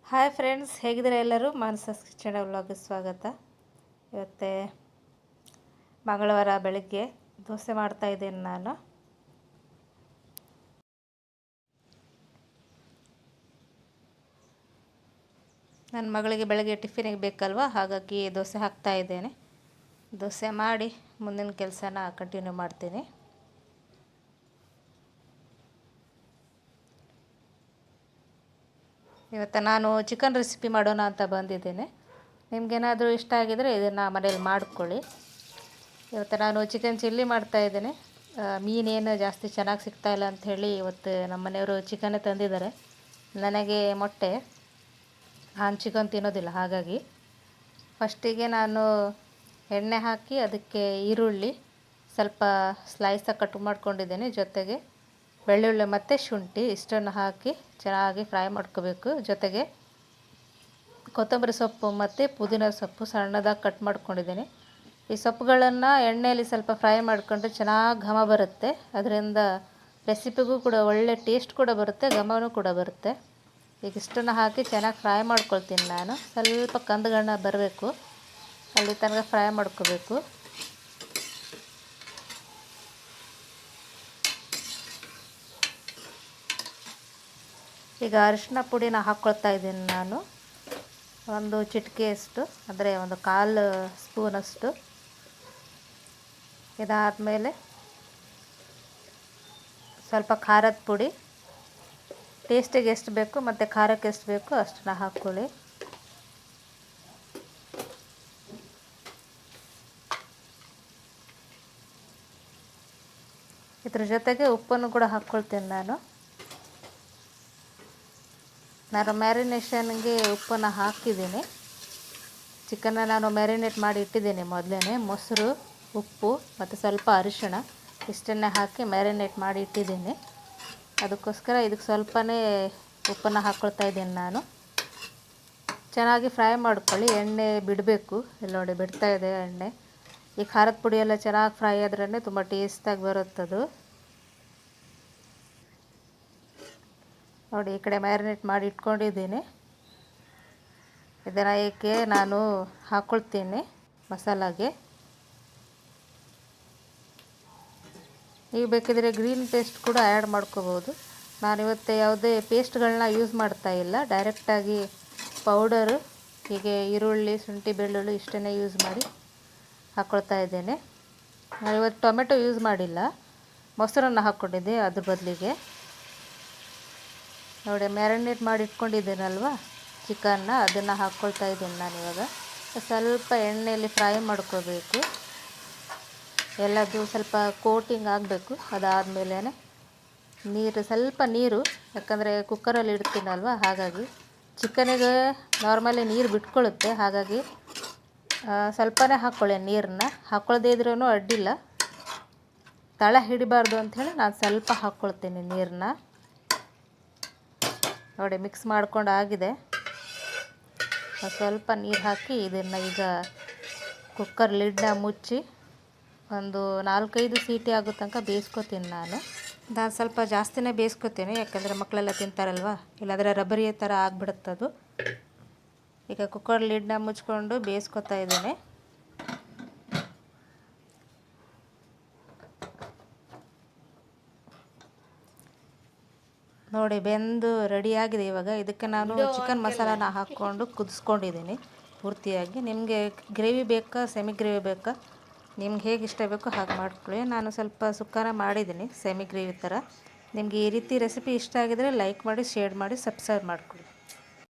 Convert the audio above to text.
Hi friends, ಹೇಗಿದ್ದೀರಾ ಎಲ್ಲರೂ? ಮಾನಸಸ್ kitchen ವ್ಲಾಗ್ಗೆ ಸ್ವಾಗತ. ಇವತ್ತೇ ಮಂಗಳವಾರ ಬೆಳಗ್ಗೆ ದೋಸೆ ಮಾಡ್ತಾ ಇದ್ದೀನಿ ನಾನು. ನನ್ನ ಮಗಳಿಗೆ ಬೆಳಗ್ಗೆ ಟಿಫಿನಿಗೆ ಬೇಕಲ್ವ, ಹಾಗಾಗಿ ದೋಸೆ ಹಾಕ್ತಾ ಇದ್ದೇನೆ. ದೋಸೆ ಮಾಡಿ ಮುಂದಿನ ಕೆಲಸನ ಕಂಟಿನ್ಯೂ ಮಾಡ್ತೀನಿ. ಇವತ್ತು ನಾನು ಚಿಕನ್ ರೆಸಿಪಿ ಮಾಡೋಣ ಅಂತ ಬಂದಿದ್ದೇನೆ. ನಿಮಗೇನಾದರೂ ಇಷ್ಟ ಆಗಿದರೆ ಇದನ್ನು ಮನೇಲಿ ಮಾಡ್ಕೊಳ್ಳಿ. ಇವತ್ತು ನಾನು ಚಿಕನ್ ಚಿಲ್ಲಿ ಮಾಡ್ತಾಯಿದ್ದೇನೆ. ಮೀನೇನು ಜಾಸ್ತಿ ಚೆನ್ನಾಗಿ ಸಿಗ್ತಾಯಿಲ್ಲ ಅಂಥೇಳಿ ಇವತ್ತು ನಮ್ಮ ಮನೆಯವರು ಚಿಕನ್ನೇ ತಂದಿದ್ದಾರೆ. ನನಗೆ ಮೊಟ್ಟೆ, ನಾನು ಚಿಕನ್ ತಿನ್ನೋದಿಲ್ಲ. ಹಾಗಾಗಿ ಫಸ್ಟಿಗೆ ನಾನು ಎಣ್ಣೆ ಹಾಕಿ ಅದಕ್ಕೆ ಈರುಳ್ಳಿ ಸ್ವಲ್ಪ ಸ್ಲೈಸಾಗಿ ಕಟ್ ಮಾಡ್ಕೊಂಡಿದ್ದೇನೆ. ಜೊತೆಗೆ ಬೆಳ್ಳುಳ್ಳಿ ಮತ್ತು ಶುಂಠಿ ಇಷ್ಟನ್ನು ಹಾಕಿ ಚೆನ್ನಾಗಿ ಫ್ರೈ ಮಾಡ್ಕೋಬೇಕು. ಜೊತೆಗೆ ಕೊತ್ತಂಬರಿ ಸೊಪ್ಪು ಮತ್ತು ಪುದೀನ ಸೊಪ್ಪು ಸಣ್ಣದಾಗಿ ಕಟ್ ಮಾಡ್ಕೊಂಡಿದ್ದೀನಿ. ಈ ಸೊಪ್ಪುಗಳನ್ನು ಎಣ್ಣೆಯಲ್ಲಿ ಸ್ವಲ್ಪ ಫ್ರೈ ಮಾಡಿಕೊಂಡ್ರೆ ಚೆನ್ನಾಗಿ ಘಮ ಬರುತ್ತೆ. ಅದರಿಂದ ರೆಸಿಪಿಗೂ ಕೂಡ ಒಳ್ಳೆ ಟೇಸ್ಟ್ ಕೂಡ ಬರುತ್ತೆ, ಘಮನೂ ಕೂಡ ಬರುತ್ತೆ. ಈಗ ಇಷ್ಟನ್ನು ಹಾಕಿ ಚೆನ್ನಾಗಿ ಫ್ರೈ ಮಾಡ್ಕೊಳ್ತೀನಿ ನಾನು. ಸ್ವಲ್ಪ ಕಂದುಗಣ್ಣ ಬರಬೇಕು, ಅಲ್ಲಿ ತನಕ ಫ್ರೈ ಮಾಡ್ಕೋಬೇಕು. ಈಗ ಅರಿಶಿನ ಪುಡಿನ ಹಾಕ್ಕೊಳ್ತಾ ಇದ್ದೀನಿ ನಾನು. ಒಂದು ಚಿಟಿಕೆಯಷ್ಟು, ಅಂದರೆ ಒಂದು 1/4 ಸ್ಪೂನಷ್ಟು. ಇದಾದಮೇಲೆ ಸ್ವಲ್ಪ ಖಾರದ ಪುಡಿ, ಟೇಸ್ಟಿಗೆ ಎಷ್ಟು ಬೇಕು ಮತ್ತು ಖಾರಕ್ಕೆ ಎಷ್ಟು ಬೇಕು ಅಷ್ಟನ್ನ ಹಾಕ್ಕೊಳ್ಳಿ. ಇದ್ರ ಜೊತೆಗೆ ಉಪ್ಪನ್ನು ಕೂಡ ಹಾಕ್ಕೊಳ್ತೀನಿ ನಾನು. ಮ್ಯಾರಿನೇಷನ್ಗೆ ಉಪ್ಪನ್ನು ಹಾಕಿದ್ದೀನಿ. ಚಿಕನ್ನ ನಾನು ಮ್ಯಾರಿನೇಟ್ ಮಾಡಿ ಇಟ್ಟಿದ್ದೀನಿ ಮೊದಲೇ. ಮೊಸರು, ಉಪ್ಪು ಮತ್ತು ಸ್ವಲ್ಪ ಅರಿಶಿಣ ಇಷ್ಟನ್ನೇ ಹಾಕಿ ಮ್ಯಾರಿನೇಟ್ ಮಾಡಿ ಇಟ್ಟಿದ್ದೀನಿ. ಅದಕ್ಕೋಸ್ಕರ ಇದಕ್ಕೆ ಸ್ವಲ್ಪನೇ ಉಪ್ಪನ್ನು ಹಾಕ್ಕೊಳ್ತಾ ಇದ್ದೀನಿ ನಾನು. ಚೆನ್ನಾಗಿ ಫ್ರೈ ಮಾಡ್ಕೊಳ್ಳಿ, ಎಣ್ಣೆ ಬಿಡಬೇಕು. ಇಲ್ಲಿ ನೋಡಿ ಬಿಡ್ತಾ ಇದೆ ಎಣ್ಣೆ. ಈ ಖಾರದ ಪುಡಿ ಎಲ್ಲ ಚೆನ್ನಾಗಿ ಫ್ರೈ ಆದ್ರೇ ತುಂಬ ಟೇಸ್ಟಾಗಿ ಬರುತ್ತದು. ನೋಡಿ, ಈ ಕಡೆ ಮ್ಯಾರಿನೇಟ್ ಮಾಡಿ ಇಟ್ಕೊಂಡಿದ್ದೀನಿ. ಇದನ್ನು ಏಕೆ ನಾನು ಹಾಕ್ಕೊಳ್ತೀನಿ ಮಸಾಲಾಗೆ. ನೀವು ಬೇಕಿದ್ರೆ ಗ್ರೀನ್ ಪೇಸ್ಟ್ ಕೂಡ ಆ್ಯಡ್ ಮಾಡ್ಕೋಬೋದು. ನಾನಿವತ್ತು ಯಾವುದೇ ಪೇಸ್ಟ್ಗಳನ್ನ ಯೂಸ್ ಮಾಡ್ತಾ ಇಲ್ಲ, ಡೈರೆಕ್ಟಾಗಿ ಪೌಡರು, ಹೀಗೆ ಈರುಳ್ಳಿ, ಶುಂಠಿ, ಬೆಳ್ಳುಳ್ಳಿ ಇಷ್ಟನ್ನೇ ಯೂಸ್ ಮಾಡಿ ಹಾಕ್ಕೊಳ್ತಾ ಇದ್ದೇನೆ. ನಾನಿವತ್ತು ಟೊಮೆಟೊ ಯೂಸ್ ಮಾಡಿಲ್ಲ, ಮೊಸರನ್ನು ಹಾಕ್ಕೊಂಡಿದ್ದೆ ಅದ್ರ ಬದಲಿಗೆ. ನೋಡಿ, ಮ್ಯಾರಿನೇಟ್ ಮಾಡಿ ಇಟ್ಕೊಂಡಿದ್ದೀನಲ್ವ ಚಿಕನ್ನ, ಅದನ್ನು ಹಾಕ್ಕೊಳ್ತಾ ಇದ್ದೀನಿ ನಾನಿವಾಗ. ಸ್ವಲ್ಪ ಎಣ್ಣೆಯಲ್ಲಿ ಫ್ರೈ ಮಾಡ್ಕೋಬೇಕು. ಎಲ್ಲದು ಸ್ವಲ್ಪ ಕೋಟಿಂಗ್ ಆಗಬೇಕು. ಅದಾದಮೇಲೆ ಸ್ವಲ್ಪ ನೀರು, ಯಾಕಂದರೆ ಕುಕ್ಕರಲ್ಲಿ ಇಡ್ತೀನಲ್ವ, ಹಾಗಾಗಿ ಚಿಕನಿಗೆ ನಾರ್ಮಲಿ ನೀರು ಬಿಟ್ಕೊಳ್ಳುತ್ತೆ. ಹಾಗಾಗಿ ಸ್ವಲ್ಪನೇ ಹಾಕ್ಕೊಳ್ಳಿ ನೀರನ್ನ. ಹಾಕ್ಕೊಳ್ಳದೇ ಇದ್ರೂ ಅಡ್ಡಿಲ್ಲ, ತಳ ಹಿಡಿಬಾರ್ದು ಅಂಥೇಳಿ ನಾನು ಸ್ವಲ್ಪ ಹಾಕ್ಕೊಳ್ತೀನಿ ನೀರನ್ನ. ನೋಡಿ, ಮಿಕ್ಸ್ ಮಾಡ್ಕೊಂಡು ಆಗಿದೆ. ಸ್ವಲ್ಪ ನೀರು ಹಾಕಿ ಇದನ್ನು ಈಗ ಕುಕ್ಕರ್ ಲಿಡ್ನ ಮುಚ್ಚಿ ಒಂದು 4-5 ಸೀಟಿ ಆಗೋ ತನಕ ಬೇಯಿಸ್ಕೊತೀನಿ ನಾನು. ಸ್ವಲ್ಪ ಜಾಸ್ತಿನೇ ಬೇಯಿಸ್ಕೊತೀನಿ, ಯಾಕಂದರೆ ಮಕ್ಕಳೆಲ್ಲ ತಿಂತಾರಲ್ವ, ಇಲ್ಲಾಂದರೆ ರಬ್ಬರಿ ಥರ ಆಗಿಬಿಡುತ್ತದು. ಈಗ ಕುಕ್ಕರ್ ಲಿಡ್ನ ಮುಚ್ಕೊಂಡು ಬೇಯಿಸ್ಕೊತಾ ಇದ್ದೀನಿ. ನೋಡಿ, ಬೆಂದು ರೆಡಿಯಾಗಿದೆ. ಇವಾಗ ಇದಕ್ಕೆ ನಾನು ಚಿಕನ್ ಮಸಾಲಾನ ಹಾಕ್ಕೊಂಡು ಕುದಿಸ್ಕೊಂಡಿದ್ದೀನಿ ಪೂರ್ತಿಯಾಗಿ. ನಿಮಗೆ ಗ್ರೇವಿ ಬೇಕಾ, ಸೆಮಿ ಗ್ರೇವಿ ಬೇಕಾ, ನಿಮ್ಗೆ ಹೇಗೆ ಇಷ್ಟ ಬೇಕೋ ಹಾಗೆ ಮಾಡ್ಕೊಳ್ಳಿ. ನಾನು ಸ್ವಲ್ಪ ಸುಕ್ಕನ ಮಾಡಿದ್ದೀನಿ ಸೆಮಿ ಗ್ರೇವಿ ಥರ. ನಿಮಗೆ ಈ ರೀತಿ ರೆಸಿಪಿ ಇಷ್ಟ ಆಗಿದರೆ ಲೈಕ್ ಮಾಡಿ, ಶೇರ್ ಮಾಡಿ, ಸಬ್ಸ್ಕ್ರೈಬ್ ಮಾಡ್ಕೊಳ್ಳಿ.